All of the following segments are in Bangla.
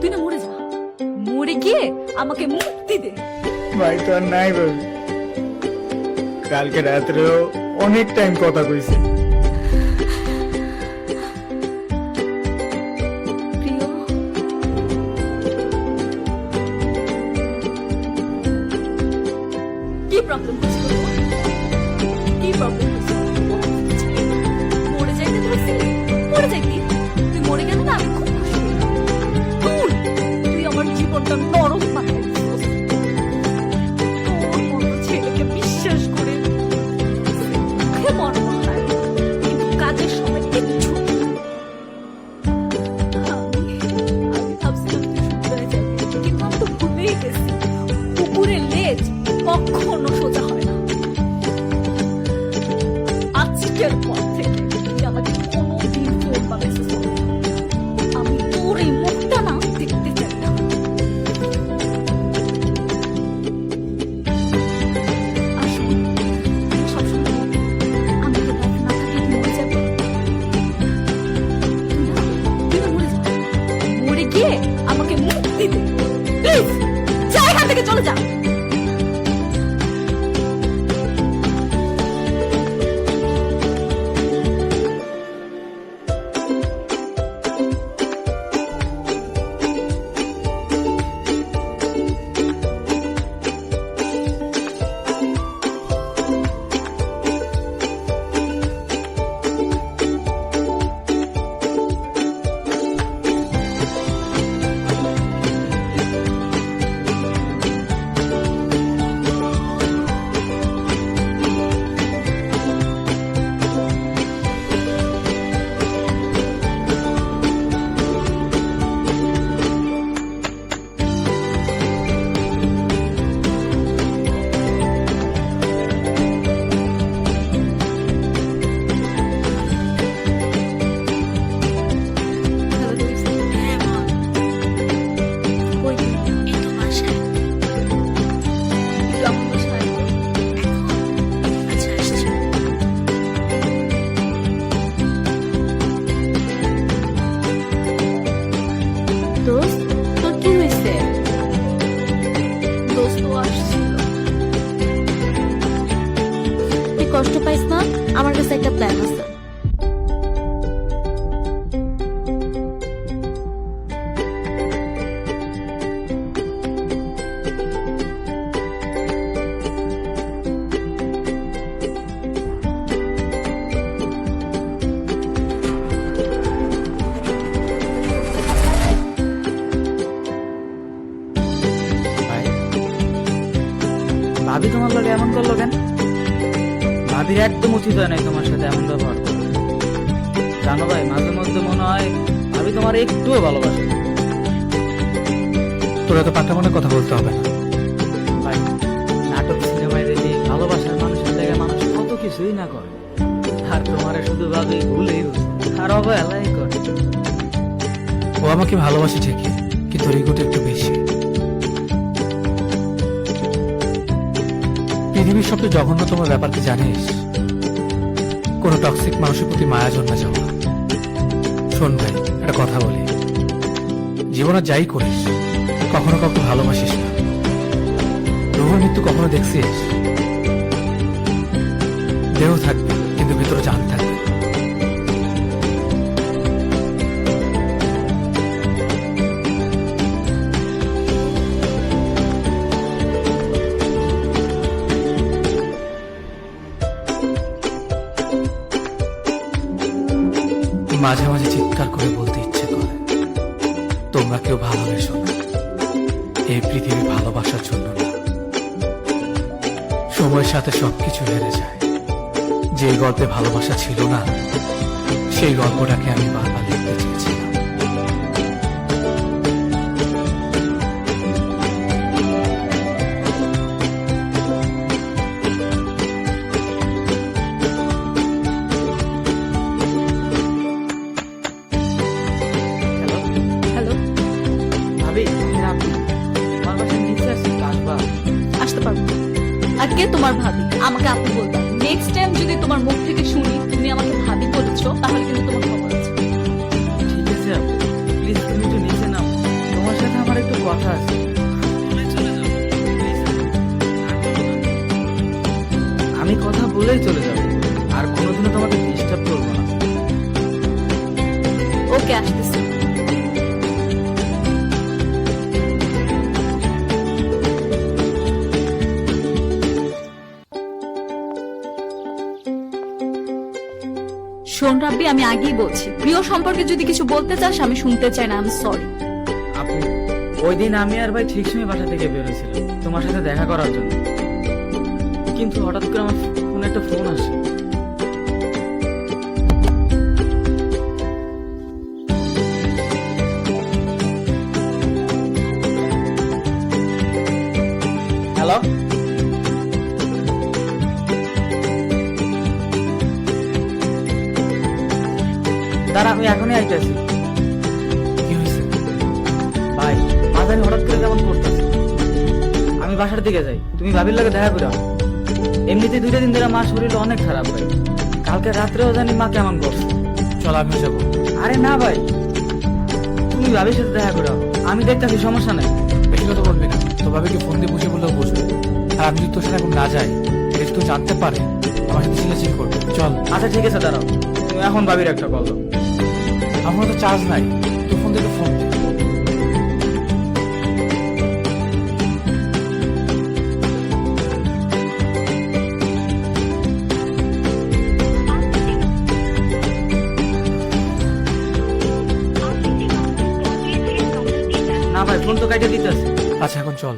তুই না মরে যা, মরে গিয়ে আমাকে মুক্তি দে। ভাই তো আর নাই ভাবি, কালকে রাত্রেও অনেক টাইম কথা কইছি। প্রিয়, কি প্রবলেম হচ্ছে তোমার? কি প্রবলেম হচ্ছে? মরে যাইতে ধরছিলি, মরে যাইতি। তুই মরে গেলে না আমি খুব খুশি হই। তুই আমার জীবনটা নরক বানাই দিছিস। তোর মতো ছেলেকে বিশ্বাস করে মুখে মরমর নাই, কিন্তু কাজের সময় কিচ্ছু না। আমি ভাবছিলাম তুই শুধরে যাবি, কিন্তু আমি তো ভুলেই গেছি কুকুরের লেজ কখনো সোজা হয় না। আজকের পর থেকে তুই আমাকে কোনোদিন ফোন বা মেসেজ করবি না। আমি তোর এই মুখটা না দেখতে চাই না। আর শোন, তুই সবসময় বলবি, আমি তোর লাইফে না থাকলে তুই মরে যাবি। তুই না মরে যা, মরে গিয়ে আমাকে মুক্তি দে প্লিজ। যা, এখান থেকে চলে যা। দোস্ত, তোর কি হয়েছে? দোস্ত আসছিল। তুই কষ্ট পাইস না, আমার কাছে একটা প্ল্যান আছে। ভাবি তোমার লগে এমন করলো কেন? ভাবির একদম উচিত হয় নাই তোমার সাথে এমন ব্যবহার করা। জানো ভাই, মাঝে মধ্যে মনে হয় ভাবি তোমার একটুও ভালোবাসে না। তোরা তো পাকা মনে কথা বলতে হবে না ভাই, নাটক সিনেমায় দেখি ভালোবাসার মানুষের জায়গায় মানুষ কত কিছুই না করে, আর তোমারে শুধু ভাবি ভুলেই আর অবহেলাই করে। ও আমাকে ভালোবাসে ঠিকই, কিন্তু ওর ইগোটা একটু বেশি। পৃথিবীর সবচেয়ে জঘন্যতম ব্যাপার কি জানিস? কোন টক্সিক মানুষের প্রতি মায়া জন্মে যাওয়া। শোন ভাই, একটা কথা বলি, জীবনে যাই করিস কখনো কাউকে ভালোবাসিস না। রোগের মৃত্যু কখনো দেখছিস? দেহ থাকবে কিন্তু ভিতরে জান থাকবে। মাঝে মাঝে চিৎকার করে বলতে ইচ্ছে করে, তোমরা কেউ ভালোবেসো না, এই পৃথিবী ভালোবাসার জন্য না। সময়ের সাথে সবকিছু হেরে যায়। যে গল্পে ভালোবাসা ছিল না, সেই গল্পটাকে আমি বারবার লিখতে চেয়েছিলাম। হ্যালো, ভাবি তোমার বাসার নিচে আসছি, আসবা? আসতে পারবো। আর কে তোমার ভাবি? আমাকে আপনি বলবা। নেক্সট টাইম যদি তোমার মুখ থেকে শুনি তুমি আমাকে ভাবি বলেছো, তাহলে কিন্তু তোমার খবর আছে। ঠিক আছে, প্লিজ তুমি একটু নিচে নাও। কথা আছে। আমি কথা বলেই চলে যাব, আর কোনোদিনও তোমাকে ডিস্টার্ব করবো না। ওকে, আসতেছি। শোন রাব্বি, আমি আগেই বলছি, প্রিয় সম্পর্কে যদি কিছু বলতে চাস আমি শুনতে চাই না। আমি সরি। আপু, ওই দিন আমি আর ভাই ঠিক সময় বাসা থেকে বেরোছিলাম তোমার সাথে দেখা করার জন্য, কিন্তু হঠাৎ করে আমার ফোনে একটা ফোন আসে। হ্যালো, দাঁড়া, আমি এখনই আইতেছি। কি হয়েছে? ভাই, মাথায় হঠাৎ করে কেমন করতেছে। আমি বাসার দিকে যাই, তুমি ভাবির লাগে দেখা করে আও। এমনিতে 2 দিন ধরে মা শরীর অনেক খারাপ ভাই, কালকে রাত্রেও জানি মা কেমন করছে। চল আমিও যাবো। আরে না ভাই, তুমি ভাবির সাথে দেখা করে আও, আমি দেখতেছি সমস্যা নাই। বেশি কথা বলবি না, তো ভাবিকে ফোন দিয়ে বুঝে বললেও বুঝবে। আর আমি যদি তোর সাথে এখন না যাই, এটা যদি তো জানতে পারে, আমার সাথে চিল্লাচিল্লি করবে। চল। আচ্ছা ঠিক আছে, দাঁড়াও, তুমি এখন ভাবির একটা কল দাও। আমার তো চার্জ নাই, তুই ফোন দিয়ে তো ফোন দে। না ভাই, ফোন তো কাটে দিতেছে। আচ্ছা এখন চল।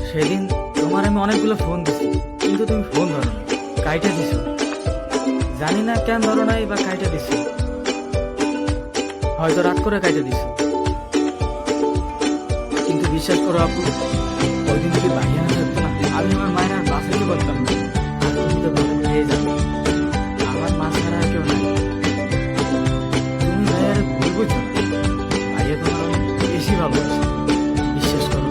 সেদিন তোমার আমি অনেকগুলো ফোন দিছি, কিন্তু তুমি ফোন ধরো না, কাইটা দিছো। জানি না কেন ধরো নাই বা কাইটা দিছো, হয়তো রাত করে কাইটা দিছো। কিন্তু বিশ্বাস করো আপু, ওই দিন যদি বাইরে না থাকতো না, আমি আমার মায়ের আর বাঁচাইতে পারতাম না। আর তুমি তো ভালো পেয়ে যাবে, আমার মা ছাড়া আর কেউ নাই। তুমি ভাইয়ারে ভুল বুঝছো না, ভাইয়া তোমার অনেক বেশি ভালোবাসে, বিশ্বাস করো।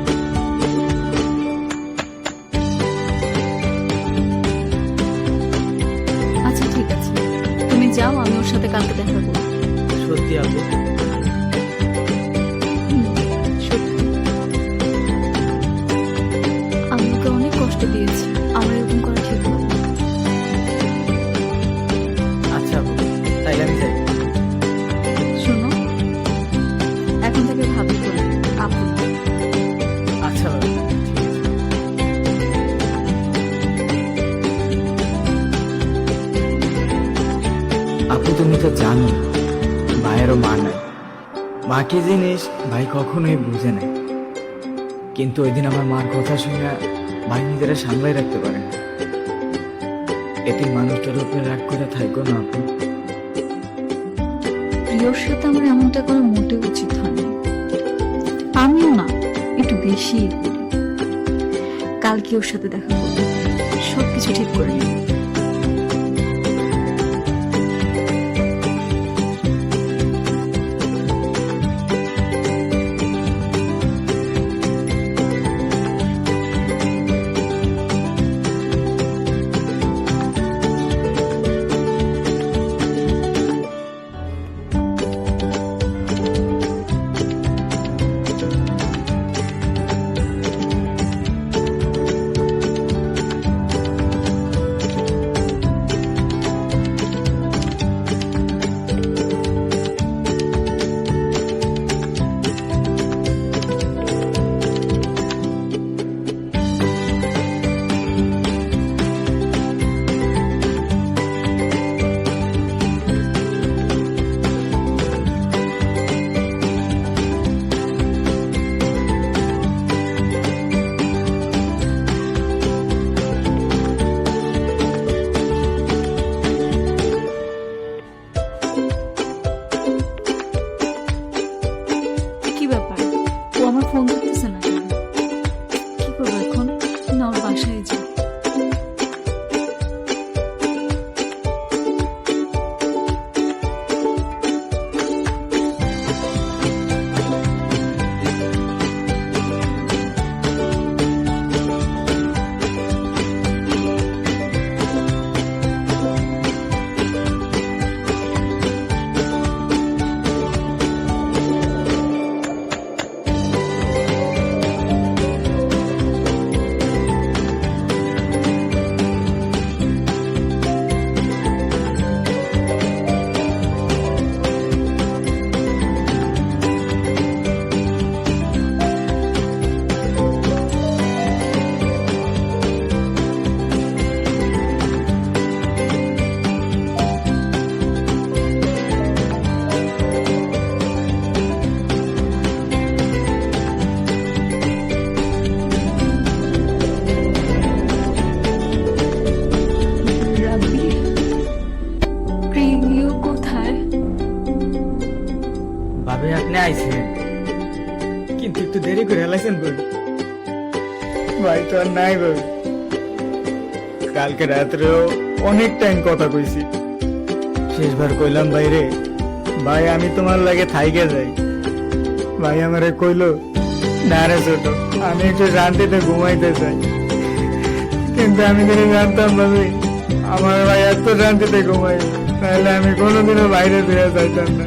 আচ্ছা ঠিক আছে, তুমি যাও, আমি ওর সাথে কালকে দেখা করবো। সত্যি আপু, সত্যি। আমি ওকে অনেক কষ্ট দিয়েছি, আমার এরকম করা ঠিক হবে না। আচ্ছা আপু, তাইলে আমি যাই। শোনো, এখন থেকে ভাবি করে আপু। আচ্ছা ভাই, ঠিক আছে। আপু, তুমি তো জানো ভাইয়েরও মা নাই। মা কি জিনিস ভাই কখনোই বুঝে নাই, কিন্তু ওই দিন আমার মার কথা শুনে ভাই নিজেরা সামলাই রাখতে পারে না। এটি মানুষটার উপরে রাগ করে থাকো না আপু। প্রিয়র সাথে আমার এমনটা করা মোটেও উচিত হয়নি। আমিও না, একটু বেশি করি। কালকে ওর সাথে দেখা করবো, সবকিছু ঠিক করে নিব। ভাবে আপনি আইছেন, কিন্তু একটু দেরি করে হেলাইছেন বই। ভাই তো আর নাই বই। কালকে রাত্রেও অনেক টাইম কথা কইছি। শেষবার কইলাম ভাই রে, ভাই আমি তোমার লাগে থাইকে যাই। ভাই আমারে কইলো, না রে ছোট, আমি একটু শান্তিতে ঘুমাইতে চাই। কিন্তু আমি যদি জানতাম ভাবি আমার ভাই এত শান্তিতে ঘুমাই, তাহলে আমি কোনোদিনও বাইরে বেরিয়ে যাইতাম না।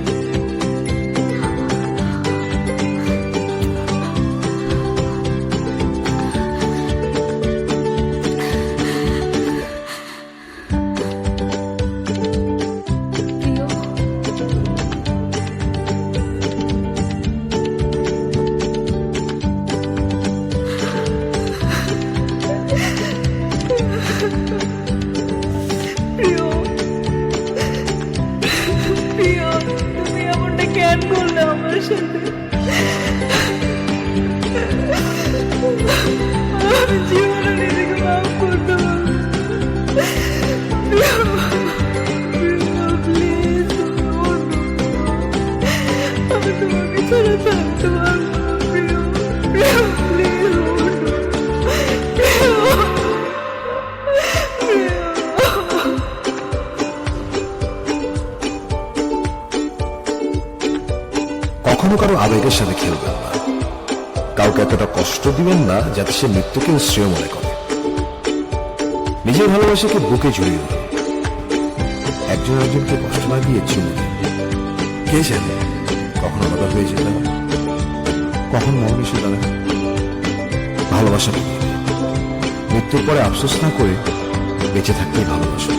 প্রিয়, প্রিয়, প্রিয়, তুমি এমনটা কেন করলে আমার সাথে? আমি জীবনে নিজেকে মাফ করতে পারবো না। প্রিয়, প্রিয়, please, তুমি ওঠো। আমি তোমাকে ছাড়া থাকতে পারবো না, প্রিয়, প্রিয়, please, ওঠো। প্রিয়, প্রিয়। কখনো কারো আবেগের সাথে খেলবেন না, কাউকে এতটা কষ্ট দিবেন না যাতে সে মৃত্যুকে শ্রেয় মনে করে। নিজের ভালোবাসাকে বুকে জড়িয়ে ধরুন, একজন একজনকে কষ্ট না দিয়ে চুমু দিন। কে জানে কখন আলাদা হয়ে যেতে হবে, কখন মরণ এসে দাঁড়াবে। ভালোবাসা পেয়ে মৃত্যুর পরে আফসোস না করে বেঁচে থাকতেই ভালোবাসুন।